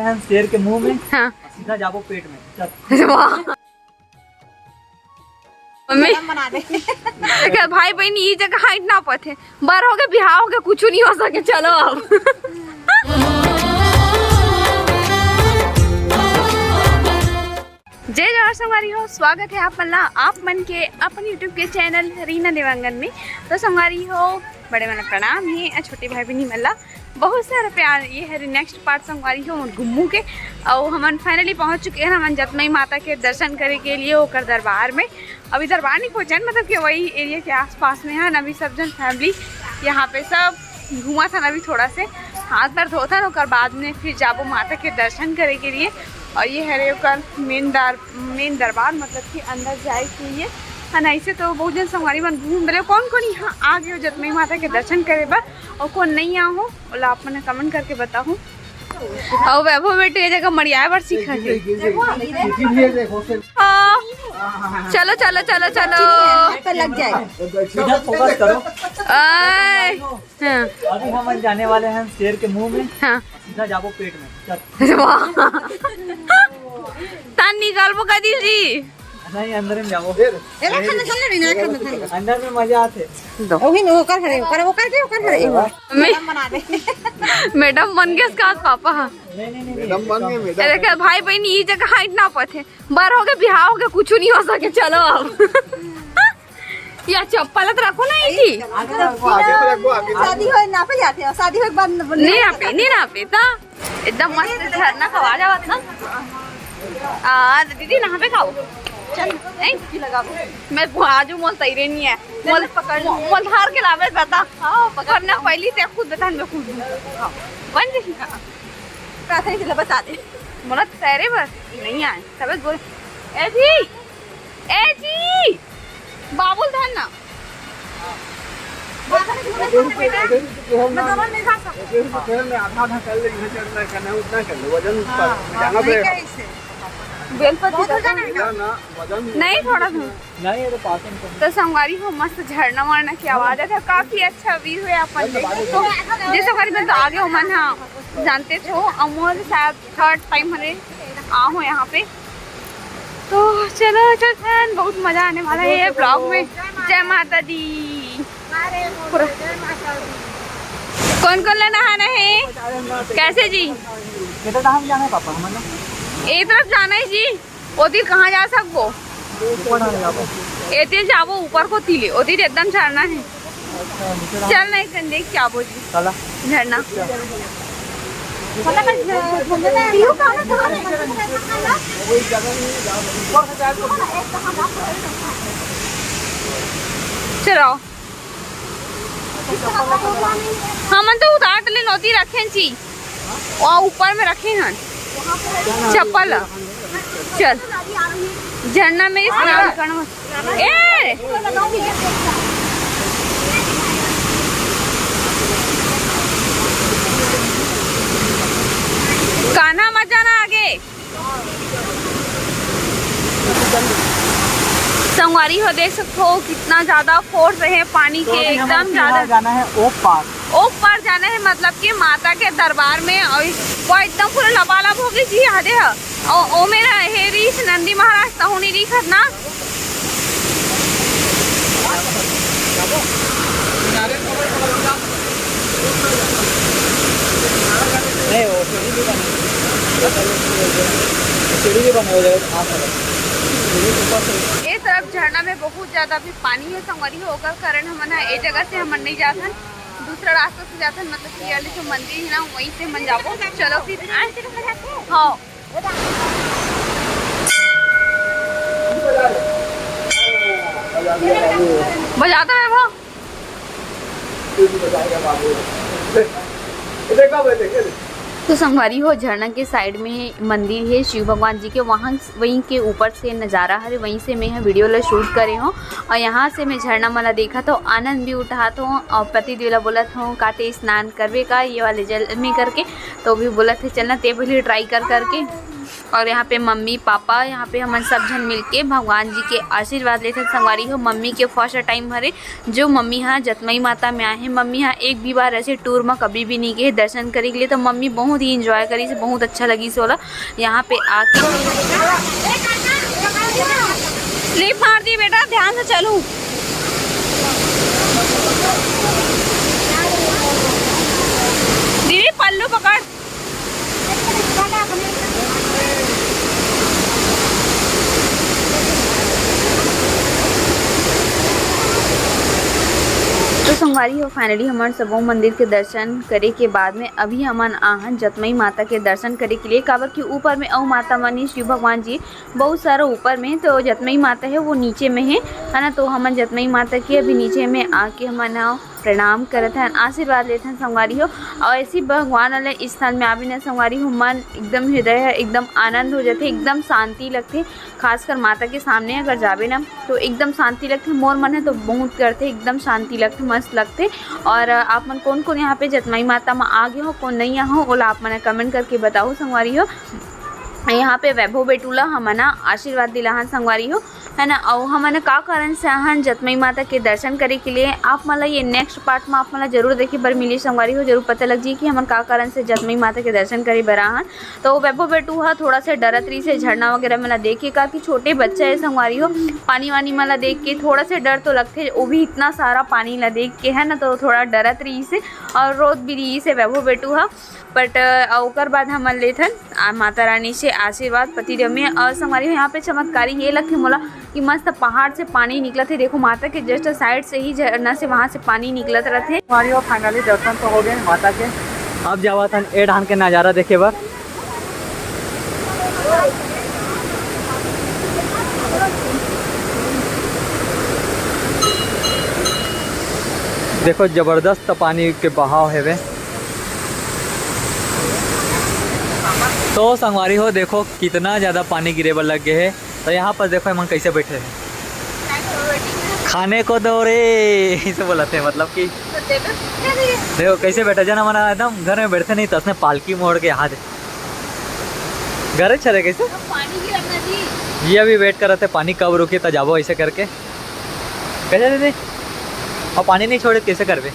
हैं शेर के मुंह में, हाँ सीधा जाबो पेट में। चल वाह मम्मी देखा भाई बहन ये जगह हाइट ना पथे बार हो गए बिहार हो गए कुछ नहीं हो सके। चलो अब जय जवाहर संगवारी हो, स्वागत है आप मन के अपन यूट्यूब के चैनल रीना देवांगन में। तो संगवारी हो बड़े मन प्रणाम है, छोटे भाई बहनी मल्ला बहुत सारा प्यार। ये है नेक्स्ट पार्ट संगवारी हो घुम्मू के और हम फाइनली पहुंच चुके हैं हम जतमई माता के दर्शन करे के लिए होकर दरबार में। अभी दरबार नहीं पहुँचे मतलब कि वही एरिया के आसपास में है। अभी सब जन फैमिली यहाँ पे सब घूमा था, अभी थोड़ा से हाथ पैर धोता ना और बाद में फिर जाबो माता के दर्शन करे के लिए। और ये है ओकर मेन दरबार मतलब कि अंदर जाए के लिए है ना। ऐसे तो बहुत जन संगवारी मन घूम रहे, कौन कौन यहाँ आ गए हो जतमई माता के दर्शन करे बा और कौन नहीं आओ हो बोला आप मैंने कमेंट करके बताओ। और वैभव बेटे ये जगह मरिया बार सीखा है। चलो चलो चलो चलो लग जाए। फोकस करो। हाँ। अभी हम जाने वाले हैं शेर के मुंह में, हाँ सीधा जाबो पेट में। चल तान निकाल कदी जी नहीं अंदर में जाओ। अंदर में मजा आते। मैडम बन गए इसका पापा। देखा भाई बहन ये जगह हाइट ना पथे बार हो गए बिहार हो गए कुछ नहीं हो सके। चलो अब या चप्पल तो रखो ना ये शादी हो ना पे जाते हो, शादी हो बाद नहीं ना पे था एकदम मस्त झरना खवा जावत ना। दीदी नहा पे खाओ चल नहीं लगा मैं आजू मोल तैरे नहीं है मोल पकड़ मोल धार के लावे बता। हां पकड़ना पहली से खुद बता मैं खुद बन जी प्रार्थना के लिए बता दे मोला तैरे बस नहीं आए सब बोल ए जी बाबुल धन ना आधा कर ले करना उतना कर लो वजन जाना पड़ेगा। नहीं थोड़ा नहीं तो पास में तो संगवारी हो मस्त झरना वरना की आवाज है, काफी अच्छा व्यू है अपन तो जैसे हमारी में तो आगे हो मन। हाँ जानते थे अमोल शायद थर्ड टाइम हमें आओ यहाँ पे। तो चलो चल बहुत मजा आने वाला है ये ब्लॉग में। जय माता दी। कौन कौन लेना है कैसे जी हम जाना है पापा हमारे एक तरफ जाना है जी। ओतिर कहाँ जा सको एतिर जाबो ऊपर को तीले ओतिर एकदम झरना है। चल नहीं कर देख क्या बोल झरना चलो हम तो उतार ले नोती रखे छी और ऊपर में रखे हैं चप्पल। चल झरना में स्नान करना कान्हा मत जाना आगे। संगवारी हो देख सकते हो कितना ज्यादा फोर्स है पानी के एकदम ज्यादा। जाना है ओक पार जाना है मतलब कि माता के दरबार में और वो एकदम पूरा लबालब हो गई जी। आधे है ओ मेरा हे रीस नंदी महाराज तहुनी रीखत ना नहीं वो सीढ़ी भी बना हो जाएगा। ये तरफ झरना में बहुत ज्यादा भी पानी है संगवारी होकर कारण हम ना एक जगह से हम नहीं जाते दूसरा रास्ता से जाते मतलब कि वाले जो मंदिर है ना वहीं से मन जाओ। चलो फिर हाँ बजाता है वो तो संगवारी हो झरना के साइड में मंदिर है शिव भगवान जी के, वहाँ वहीं के ऊपर से नज़ारा है वहीं से मैं वीडियो ला शूट करे हूँ और यहाँ से मैं झरना मला देखा तो आनंद भी उठा तो और पति देवला बोला था काटे स्नान करवे का ये वाले जल में करके तो भी बोला थे चलना ते पहले ट्राई करके और यहाँ पे मम्मी पापा यहाँ पे हम सब जन मिलके भगवान जी के आशीर्वाद लेते संगवारी हो। मम्मी के फर्स्ट टाइम हरे जो मम्मी यहाँ जतमई माता में आए हैं। मम्मी यहाँ एक भी बार ऐसे टूर में कभी भी नहीं गए दर्शन करे के लिए, तो मम्मी बहुत ही इंजॉय करी से, बहुत अच्छा लगी से वाला यहाँ पे आके। स्लिप मार दी बेटा, ध्यान से चलूं। दीदी पल्लू पकड़। तो संगवारी हो फाइनली हमारे सबों मंदिर के दर्शन करे के बाद में अभी हमन आहन जतमई माता के दर्शन करे के लिए। काबर कि ऊपर में औ माता मनी शिव भगवान जी बहुत सारा ऊपर में, तो जतमई माता है वो नीचे में है ना। तो हमन जतमई माता के अभी नीचे में आके हमन प्रणाम करते हैं, आशीर्वाद लेते हैं संगवारी हो। और ऐसी भगवान वाले स्थान में आवी न संगवारी हो मन एकदम हृदय एकदम आनंद हो जाते, एकदम शांति लगते। खासकर माता के सामने अगर जावे ना तो एकदम शांति लगते। मोर मन है तो बहुत करते, एकदम शांति लगते, मस्त लगते। और आप मन कौन कौन यहाँ पे जतमई माता में आ गए हो, कौन नहीं हो, ओला आप मैंने कमेंट करके बताओ संगवारी हो। यहाँ पे वैभव बेटूला हमना आशीर्वाद दिलाहन संगवारी हो, है ना। और हमने का कारण से आहन जतमई माता के दर्शन करे के लिए। आप मतलब ये नेक्स्ट पार्ट में आप मतलब जरूर देखे बर मिली संगवारी हो, जरूर पता लग जी कि हमन का कारण से जतमई माता के दर्शन करे बर आहन। तो वैभव बेटू हा थोड़ा से डरत रही से झरना वगैरह मला देख के, का कि छोटे बच्चा है संगवारी हो, पानी वानी मला देख के थोड़ा से डर तो लगते, वो भी इतना सारा पानी ला देख के, है ना। तो थोड़ा डरत रही से और रोज भी रही से वैभव बेटू हा। बट ओकर बाद हमन लेथन माता रानी से आशीर्वाद पतिदेव में। और संगवारी यहाँ पे चमत्कारी ये लगे मोला कि मस्त पहाड़ से पानी निकलत है। देखो माता के जस्ट साइड से ही झरना से वहाँ से पानी निकलत रहते। हमारी वो फाइनली दर्शन तो हो गए माता के। अब जावा था ए ढान के नज़ारा देखे बार। देखो जबरदस्त पानी के बहाव है वे। तो संगवारी हो देखो कितना ज़्यादा पानी गिरे बर लग गए है। तो यहाँ पर देखो हम कैसे बैठे हैं, खाने को दो रे इसे बोलते हैं, मतलब कि देखो कैसे बैठा जना मना एकदम घर में बैठते नहीं तो उसने पालकी मोड़ के हाथ घर चले कैसे ये अभी वेट कर रहे थे पानी कब रुके तो जाबो ऐसे करके कैसे दीदी। और पानी नहीं छोड़े कैसे करवे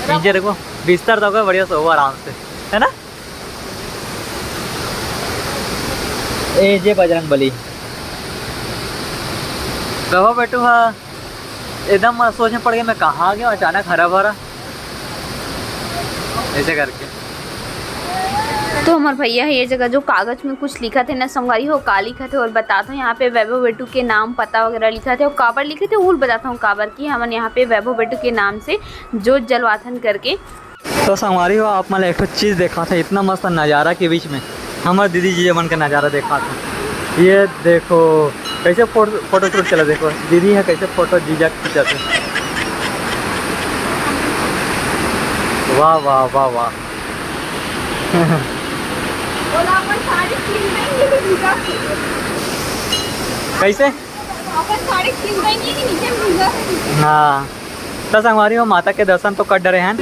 नीचे देखो बिस्तर तो बढ़िया सो आराम से, है ना। ए जे बजरंग बली कहो बेटू हाँ एकदम सोचने पड़ गया मैं कहाँ आ गया अचानक हरा भरा ऐसे करके। तो हमारे भैया ये जगह जो कागज में कुछ लिखा थे ना संगवारी हो, का लिखा थे और बताता हूँ। यहाँ पे वैभव बेटू के नाम पता वगैरह लिखा थे और काबर लिखे थे वो बताता हूँ। काबर की हमन यहाँ पे वैभव बेटू के नाम से जोत जलवाथन करके। तो संगवारी हो आप मतलब एक चीज़ देखा था, इतना मस्त नज़ारा के बीच में हमारे दीदी जी मन का नज़ारा देखा था। ये देखो कैसे फोटो शूट चला, देखो दीदी है कैसे फोटो जीजा खींचाते। वाह वाह वाह वाह कैसे हाँ। तो संगवारी हो माता के दर्शन तो कर डरे हैं।